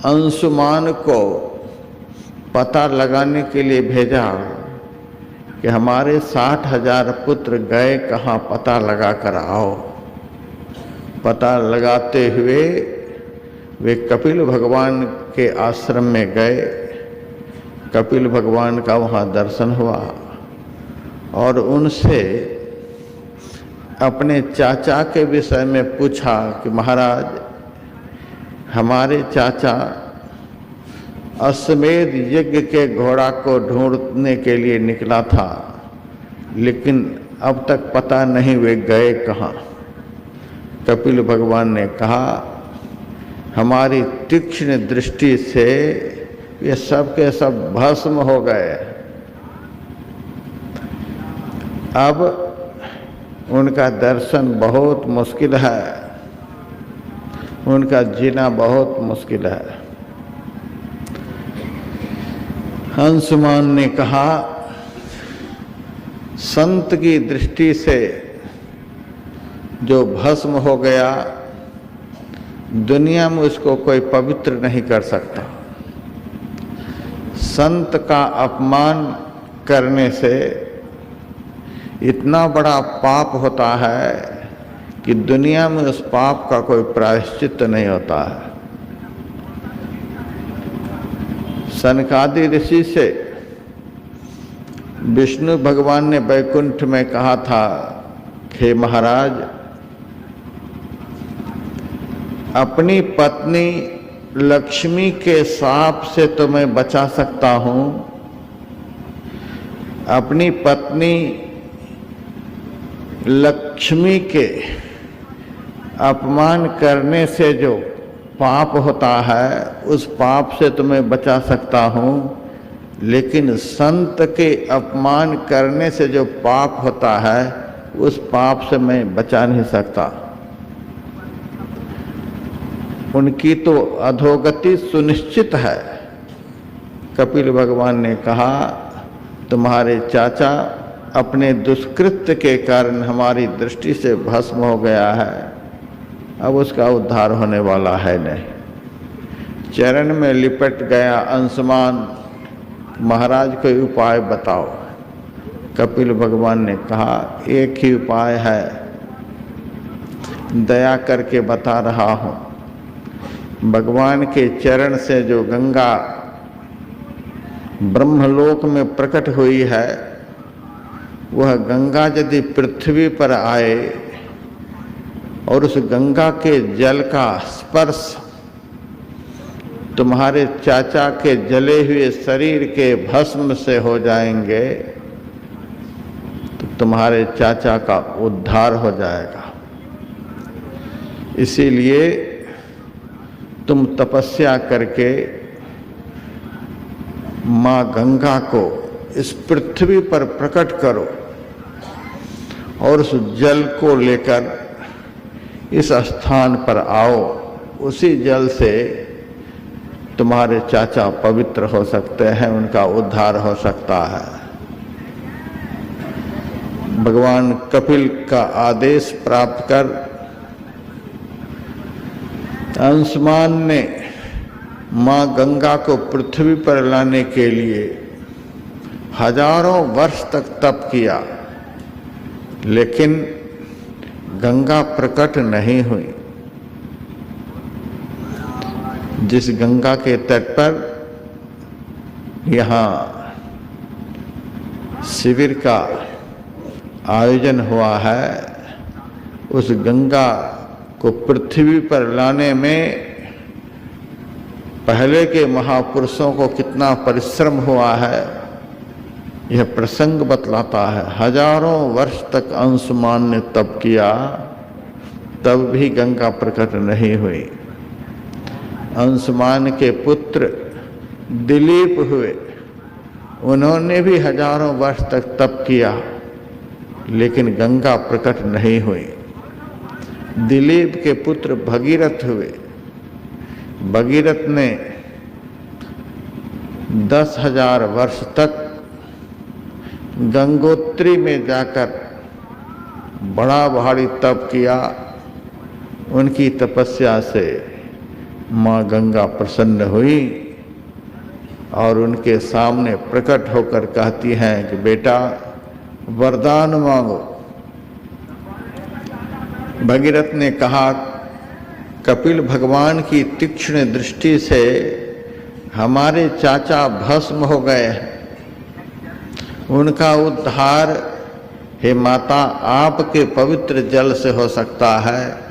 अंशुमान को पता लगाने के लिए भेजा कि हमारे 60,000 पुत्र गए कहाँ, पता लगा कर आओ। पता लगाते हुए वे कपिल भगवान के आश्रम में गए। कपिल भगवान का वहाँ दर्शन हुआ और उनसे अपने चाचा के विषय में पूछा कि महाराज, हमारे चाचा अश्वमेध यज्ञ के घोड़ा को ढूंढने के लिए निकला था, लेकिन अब तक पता नहीं वे गए कहाँ। कपिल भगवान ने कहा, हमारी तीक्ष्ण दृष्टि से ये सब के सब भस्म हो गए। अब उनका दर्शन बहुत मुश्किल है, उनका जीना बहुत मुश्किल है। अंशुमान ने कहा, संत की दृष्टि से जो भस्म हो गया, दुनिया में उसको कोई पवित्र नहीं कर सकता। संत का अपमान करने से इतना बड़ा पाप होता है कि दुनिया में उस पाप का कोई प्रायश्चित नहीं होता है। सनकादि ऋषि से विष्णु भगवान ने वैकुंठ में कहा था, हे महाराज, अपनी पत्नी लक्ष्मी के शाप से तो मैं बचा सकता हूँ, अपनी पत्नी लक्ष्मी के अपमान करने से जो पाप होता है, उस पाप से तो मैं बचा सकता हूँ, लेकिन संत के अपमान करने से जो पाप होता है, उस पाप से मैं बचा नहीं सकता। उनकी तो अधोगति सुनिश्चित है। कपिल भगवान ने कहा, तुम्हारे चाचा अपने दुष्कृत्य के कारण हमारी दृष्टि से भस्म हो गया है, अब उसका उद्धार होने वाला है नहीं। चरण में लिपट गया अंशुमान, महाराज कोई उपाय बताओ। कपिल भगवान ने कहा, एक ही उपाय है, दया करके बता रहा हूँ। भगवान के चरण से जो गंगा ब्रह्मलोक में प्रकट हुई है, वह गंगा यदि पृथ्वी पर आए और उस गंगा के जल का स्पर्श तुम्हारे चाचा के जले हुए शरीर के भस्म से हो जाएंगे, तो तुम्हारे चाचा का उद्धार हो जाएगा। इसीलिए तुम तपस्या करके माँ गंगा को इस पृथ्वी पर प्रकट करो और उस जल को लेकर इस स्थान पर आओ। उसी जल से तुम्हारे चाचा पवित्र हो सकते हैं, उनका उद्धार हो सकता है। भगवान कपिल का आदेश प्राप्त कर अंशुमान ने माँ गंगा को पृथ्वी पर लाने के लिए हजारों वर्ष तक तप किया, लेकिन गंगा प्रकट नहीं हुई। जिस गंगा के तट पर यहाँ शिविर का आयोजन हुआ है, उस गंगा को पृथ्वी पर लाने में पहले के महापुरुषों को कितना परिश्रम हुआ है, यह प्रसंग बतलाता है। हजारों वर्ष तक अंशुमान ने तप किया, तब भी गंगा प्रकट नहीं हुई। अंशुमान के पुत्र दिलीप हुए, उन्होंने भी हजारों वर्ष तक तप किया, लेकिन गंगा प्रकट नहीं हुई। दिलीप के पुत्र भगीरथ हुए, भगीरथ ने 10,000 वर्ष तक गंगोत्री में जाकर बड़ा भारी तप किया। उनकी तपस्या से माँ गंगा प्रसन्न हुई और उनके सामने प्रकट होकर कहती हैं कि बेटा वरदान मांगो। भगीरथ ने कहा, कपिल भगवान की तीक्ष्ण दृष्टि से हमारे चाचा भस्म हो गए हैं, उनका उद्धार हे माता आपके पवित्र जल से हो सकता है।